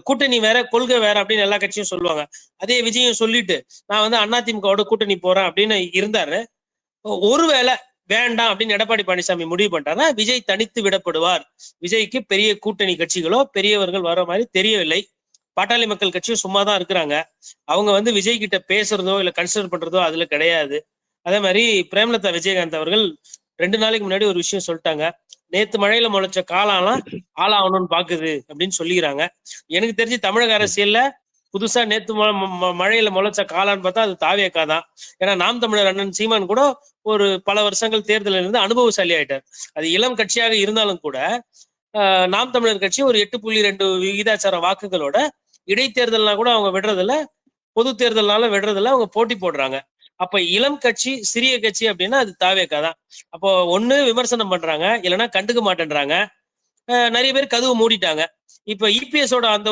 கூட்டணி வேற கொள்கை வேற அப்படின்னு எல்லா கட்சியும் சொல்லுவாங்க. அதே விஜயும் சொல்லிட்டு நான் வந்து அதிமுகவோட கூட்டணி போறேன் அப்படின்னு இருந்தாரு. ஒருவேளை வேண்டாம் அப்படின்னு எடப்பாடி பழனிசாமி முடிவு பண்ணிட்டாருன்னா விஜய் தனித்து விடப்படுவார். விஜய்க்கு பெரிய கூட்டணி கட்சிகளோ பெரியவர்கள் வர மாதிரி தெரியவில்லை. பாட்டாளி மக்கள் கட்சியும் சும்மா தான் இருக்கிறாங்க. அவங்க வந்து விஜய் கிட்ட பேசுறதோ இல்ல கன்சிடர் பண்றதோ அதுல கிடையாது. அதே மாதிரி பிரேமலதா விஜயகாந்த் அவர்கள் 2 நாளைக்கு முன்னாடி ஒரு விஷயம் சொல்லிட்டாங்க. நேத்து மழையில முளைச்ச காளான்லாம் ஆளாகணும்னு பாக்குது அப்படின்னு சொல்லிக்கிறாங்க. எனக்கு தெரிஞ்சு தமிழக அரசியல்ல புதுசா நேத்து மழையில முளைச்ச காளான்னு பார்த்தா அது தாவேக்கா தான். ஏன்னா நாம் தமிழர் அண்ணன் சீமான் கூட ஒரு பல வருஷங்கள் தேர்தலில் இருந்து அனுபவசாலி ஆயிட்டார். அது இளம் கட்சியாக இருந்தாலும் கூட நாம் தமிழர் கட்சி ஒரு 8.2 விகிதாச்சார வாக்குகளோட இடைத்தேர்தல்னா கூட அவங்க விடுறதில்ல, பொது தேர்தல்னால விடுறதில்ல, அவங்க போட்டி போடுறாங்க. அப்ப இளம் கட்சி சிறிய கட்சி அப்படின்னா அது தாவேக்கா தான். அப்போ ஒண்ணு விமர்சனம் பண்றாங்க, இல்லைன்னா கண்டுக்க மாட்டேன்றாங்க. நிறைய பேர் கதவு மூடிட்டாங்க. இப்ப இபிஎஸோட அந்த